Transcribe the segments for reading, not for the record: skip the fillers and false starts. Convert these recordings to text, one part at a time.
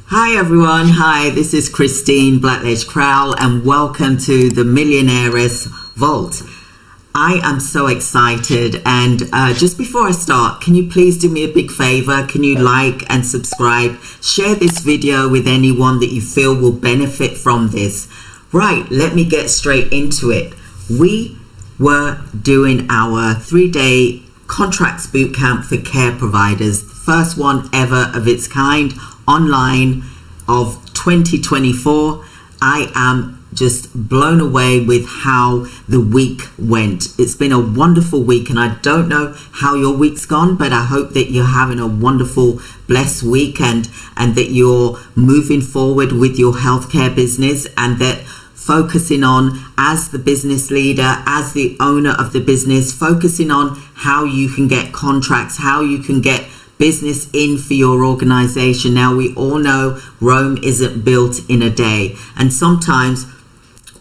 Hi everyone, hi, this is Christine Blackledge Crowell and welcome to the Millionaire's Vault. I am so excited and just before I start, can you please do me a big favor? Can you like and subscribe? Share this video with anyone that you feel will benefit from this. Right, let me get straight into it. We were doing our 3-day contracts bootcamp for care providers, the first one ever of its kind, online of 2024. I am just blown away with how the week went. It's been a wonderful week and I don't know how your week's gone, but I hope that you're having a wonderful, blessed week and that you're moving forward with your healthcare business and that focusing on, as the business leader, as the owner of the business, focusing on how you can get contracts, how you can get business in for your organization. Now, we all know Rome isn't built in a day, and sometimes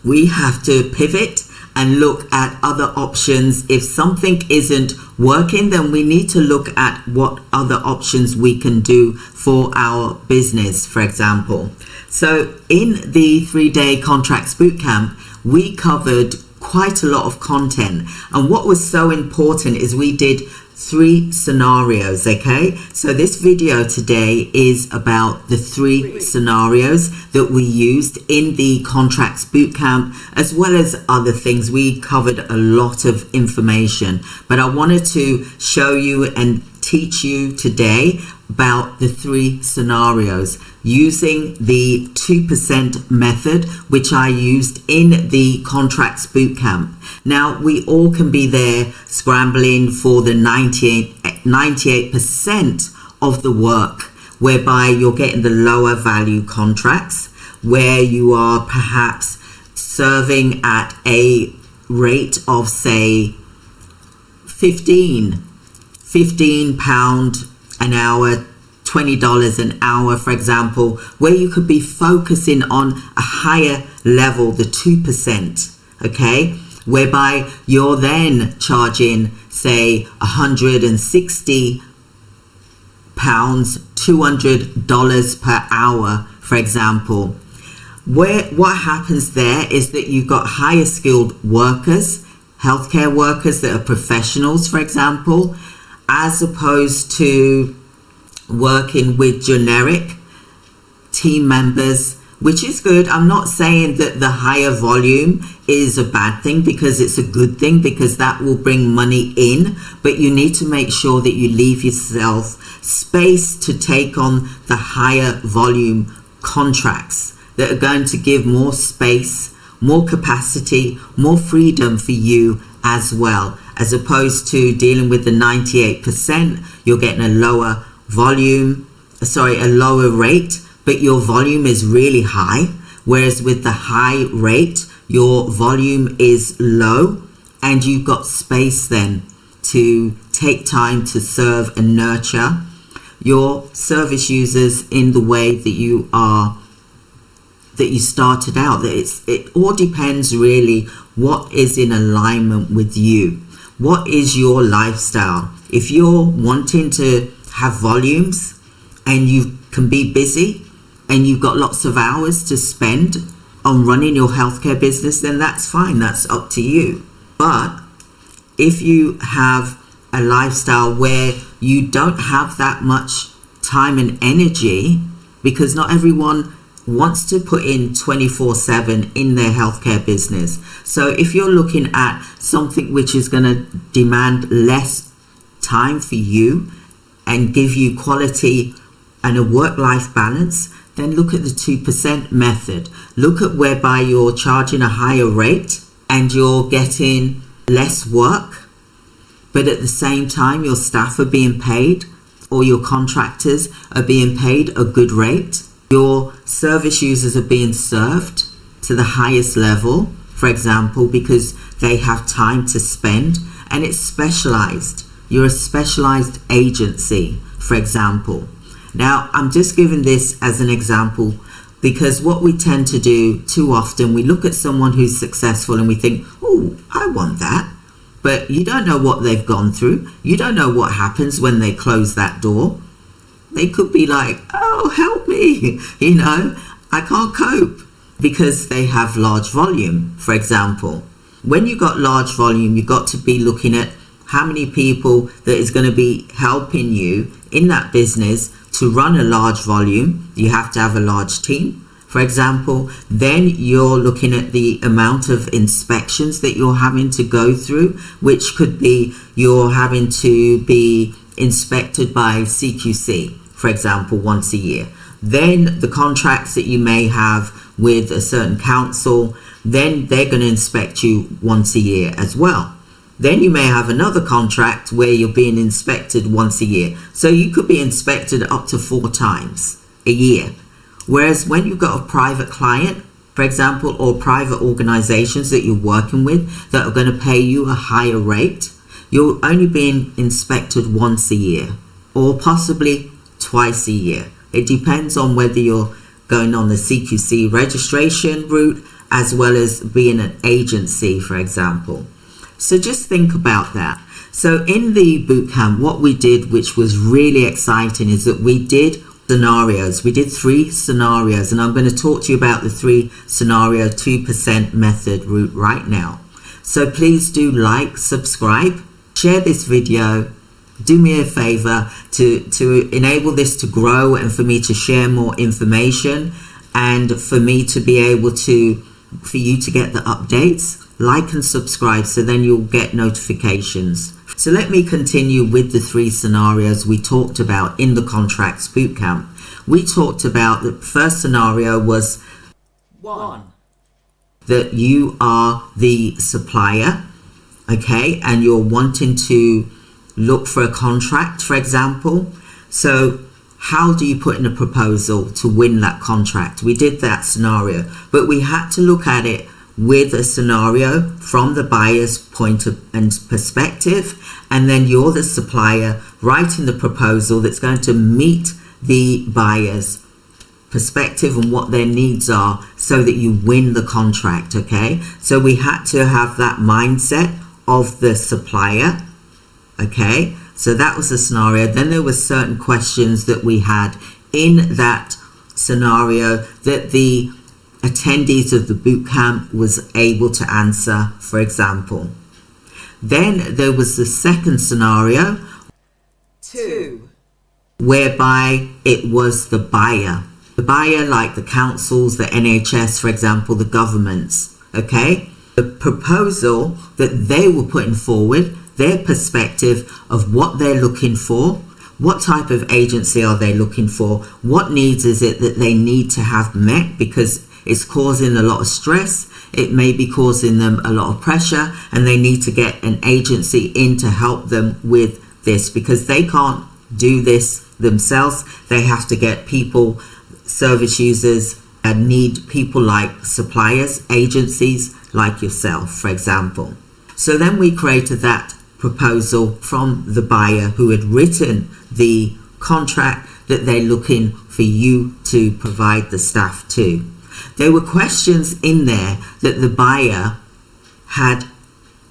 we have to pivot and look at other options. If something isn't working, then we need to look at what other options we can do for our business, for example. So in the 3-day contracts bootcamp, we covered quite a lot of content, and what was so important is we did 3 scenarios. Okay, so this video today is about the 3 scenarios that we used in the contracts bootcamp, as well as other things. We covered a lot of information, but I wanted to show you and teach you today about the 3 scenarios using the 2% method, which I used in the contracts bootcamp. Now, we all can be there scrambling for the 98% of the work, whereby you're getting the lower value contracts, where you are perhaps serving at a rate of, say, £15 an hour, $20 an hour, for example, where you could be focusing on a higher level, the 2%, okay, whereby you're then charging, say, £160, $200 per hour, for example. What happens there is that you've got higher skilled workers, healthcare workers that are professionals, for example, as opposed to working with generic team members, which is good. I'm not saying that the higher volume is a bad thing, because it's a good thing, because that will bring money in, but you need to make sure that you leave yourself space to take on the higher volume contracts that are going to give more space, more capacity, more freedom for you as well, as opposed to dealing with the 98%. You're getting a lower rate, but your volume is really high, whereas with the high rate your volume is low, and you've got space then to take time to serve and nurture your service users in the way that you started out. It all depends really what is in alignment with you. What is your lifestyle? If you're wanting to have volumes and you can be busy and you've got lots of hours to spend on running your healthcare business, then that's fine, that's up to you. But if you have a lifestyle where you don't have that much time and energy, because not everyone wants to put in 24/7 in their healthcare business. So if you're looking at something which is going to demand less time for you and give you quality and a work-life balance, then look at the 2% method. Look at whereby you're charging a higher rate and you're getting less work, but at the same time your staff are being paid, or your contractors are being paid a good rate. Your service users are being served to the highest level, for example, because they have time to spend, and it's specialized. You're a specialized agency, for example. Now, I'm just giving this as an example because what we tend to do too often, we look at someone who's successful and we think, oh, I want that. But you don't know what they've gone through. You don't know what happens when they close that door. They could be like, oh, help me, I can't cope, because they have large volume, for example. When you got large volume, you've got to be looking at how many people that is going to be helping you in that business to run a large volume. You have to have a large team, for example. Then you're looking at the amount of inspections that you're having to go through, which could be you're having to be inspected by CQC, for example, once a year. Then the contracts that you may have with a certain council, then they're going to inspect you once a year as well. Then you may have another contract where you're being inspected once a year. So you could be inspected up to 4 times a year. Whereas when you've got a private client, for example, or private organizations that you're working with that are going to pay you a higher rate, you're only being inspected once a year, or possibly twice a year. It depends on whether you're going on the CQC registration route as well as being an agency, for example. So just think about that. So in the bootcamp, what we did, which was really exciting, is that we did scenarios. We did 3 scenarios, and I'm going to talk to you about the 3 scenario 2% method route right now. So please do like, subscribe, share this video. Do me a favor to enable this to grow and for me to share more information, and for me to be able to, for you to get the updates. Like and subscribe, so then you'll get notifications. So let me continue with the 3 scenarios we talked about in the contracts bootcamp. We talked about the first scenario was 1, that you are the supplier, okay, and you're wanting to look for a contract, for example. So how do you put in a proposal to win that contract? We did that scenario, but we had to look at it with a scenario from the buyer's point of and perspective, and then you're the supplier writing the proposal that's going to meet the buyer's perspective and what their needs are, so that you win the contract. Okay, so we had to have that mindset of the supplier. Okay, so that was the scenario. Then there were certain questions that we had in that scenario that the attendees of the bootcamp was able to answer, for example. Then there was the second scenario 2, whereby it was the buyer, like the councils, the NHS, for example, the governments. Okay, the proposal that they were putting forward, their perspective of what they're looking for, what type of agency are they looking for, what needs is it that they need to have met, because it's causing a lot of stress, it may be causing them a lot of pressure, and they need to get an agency in to help them with this, because they can't do this themselves. They have to get people, service users, and need people like suppliers, agencies like yourself, for example. So then we created that proposal from the buyer who had written the contract that they're looking for you to provide the staff to. There were questions in there that the buyer had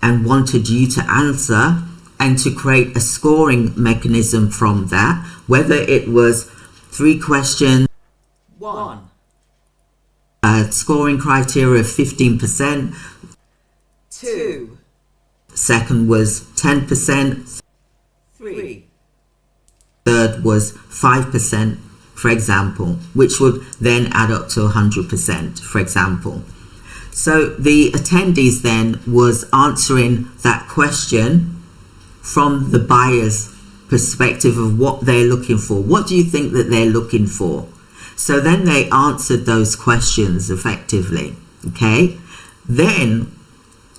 and wanted you to answer, and to create a scoring mechanism from that, whether it was 3 questions. 1, scoring criteria of 15%. 2, second was 10%. 3, third was 5%, for example, which would then add up to 100%, for example. So the attendees then was answering that question from the buyer's perspective of what they're looking for. What do you think that they're looking for? So then they answered those questions effectively. Okay, then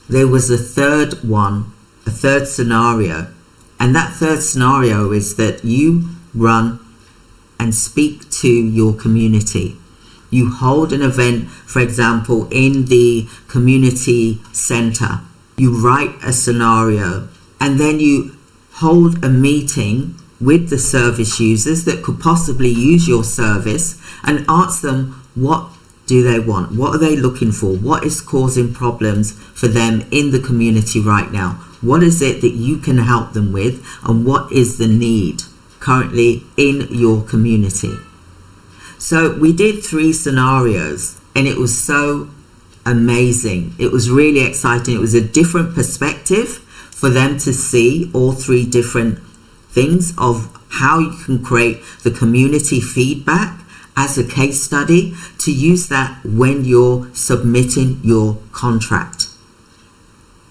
there was a third one, a third scenario, and that third scenario is that you run and speak to your community. You hold an event, for example, in the community center. You write a scenario, and then you hold a meeting with the service users that could possibly use your service, and ask them, what do they want? What are they looking for? What is causing problems for them in the community right now? What is it that you can help them with, and what is the need currently in your community. So we did 3 scenarios, and it was so amazing. It was really exciting. It was a different perspective for them to see all 3 different things of how you can create the community feedback as a case study to use that when you're submitting your contract.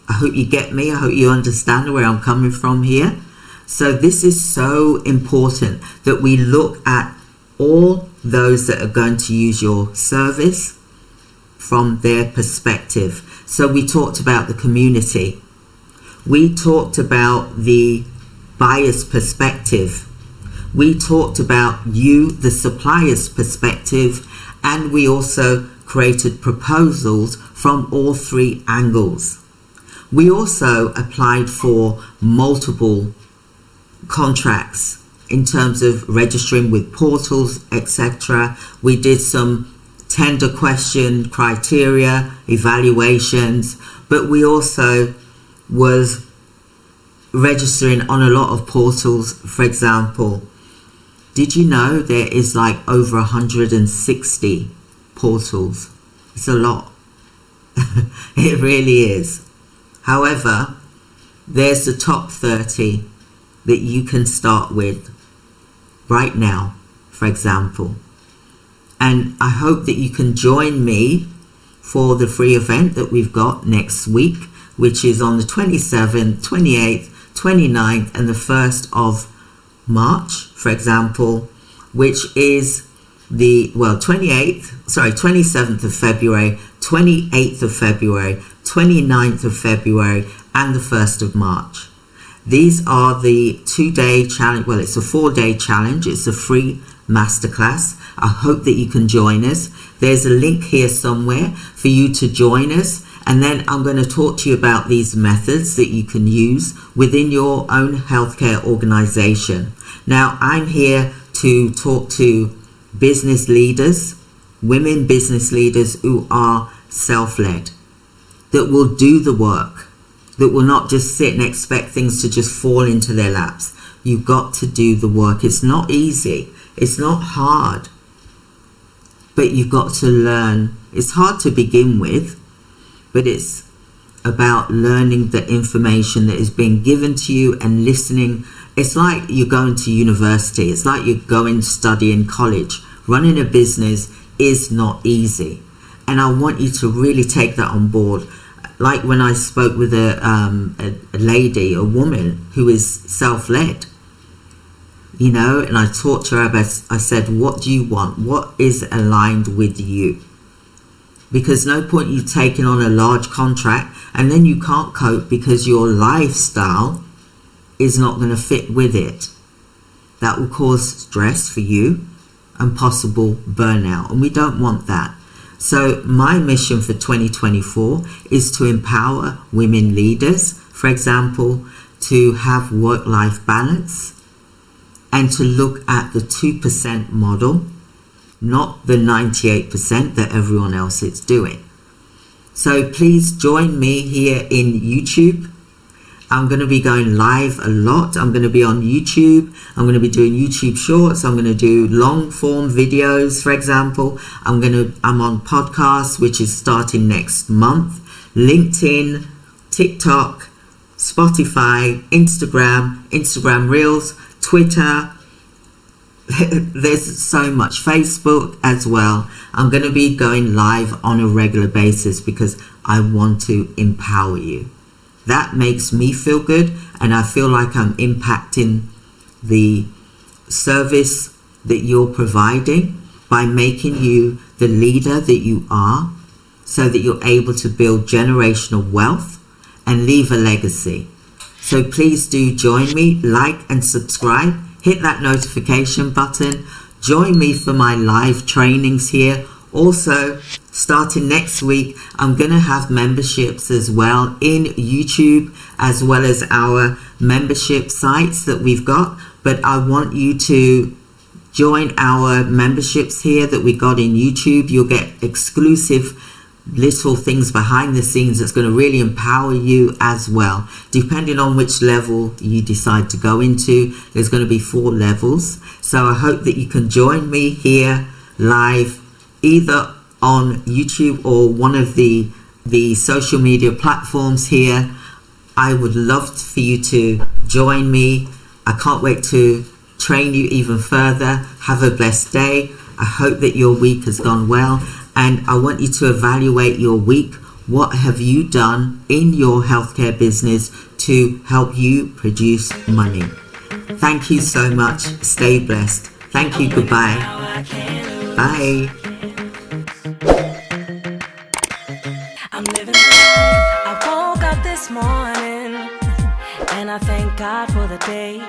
I hope you get me. I hope you understand where I'm coming from here. So this is so important that we look at all those that are going to use your service from their perspective. So we talked about the community. We talked about the buyer's perspective. We talked about you, the supplier's perspective, and we also created proposals from all 3 angles. We also applied for multiple contracts in terms of registering with portals, etc. We did some tender question criteria, evaluations, but we also was registering on a lot of portals. For example, did you know there is like over 160 portals? It's a lot. It really is. However, there's the top 30 that you can start with right now, for example. And I hope that you can join me for the free event that we've got next week, which is on the 27th, 28th, 29th and the 1st of March, for example, which is the 27th of February, 28th of February, 29th of February and the 1st of March. These are the 2-day challenge. Well, it's a 4-day challenge. It's a free masterclass. I hope that you can join us. There's a link here somewhere for you to join us. And then I'm going to talk to you about these methods that you can use within your own healthcare organization. Now, I'm here to talk to business leaders, women business leaders who are self-led, that will do the work, that will not just sit and expect things to just fall into their laps. You've got to do the work. It's not easy. It's not hard. But you've got to learn. It's hard to begin with, but it's about learning the information that is being given to you and listening. It's like you're going to university. It's like you're going to study in college. Running a business is not easy. And I want you to really take that on board. Like when I spoke with a lady, a woman who is self-led, you know, and I talked to her about, I said, what do you want? What is aligned with you? Because no point you taking on a large contract and then you can't cope because your lifestyle is not going to fit with it. That will cause stress for you and possible burnout. And we don't want that. So my mission for 2024 is to empower women leaders, for example, to have work-life balance and to look at the 2% model, not the 98% that everyone else is doing. So please join me here in YouTube. I'm going to be going live a lot. I'm going to be on YouTube. I'm going to be doing YouTube shorts. I'm going to do long form videos, for example. I'm on podcasts, which is starting next month. LinkedIn, TikTok, Spotify, Instagram Reels, Twitter. There's so much. Facebook as well. I'm going to be going live on a regular basis because I want to empower you. That makes me feel good, and I feel like I'm impacting the service that you're providing by making you the leader that you are, so that you're able to build generational wealth and leave a legacy. So please do join me, like and subscribe, hit that notification button, join me for my live trainings here. Also, starting next week, I'm going to have memberships as well in YouTube, as well as our membership sites that we've got. But I want you to join our memberships here that we got in YouTube. You'll get exclusive little things behind the scenes that's going to really empower you as well. Depending on which level you decide to go into, there's going to be 4 levels. So I hope that you can join me here live, either on YouTube or one of the social media platforms here. I would love for you to join me. I can't wait to train you even further. Have a blessed day. I hope that your week has gone well, and I want you to evaluate your week. What have you done in your healthcare business to help you produce money? Thank you so much. Stay blessed. Thank you. Goodbye. Bye. I'm living life. I woke up this morning and I thank God for the day.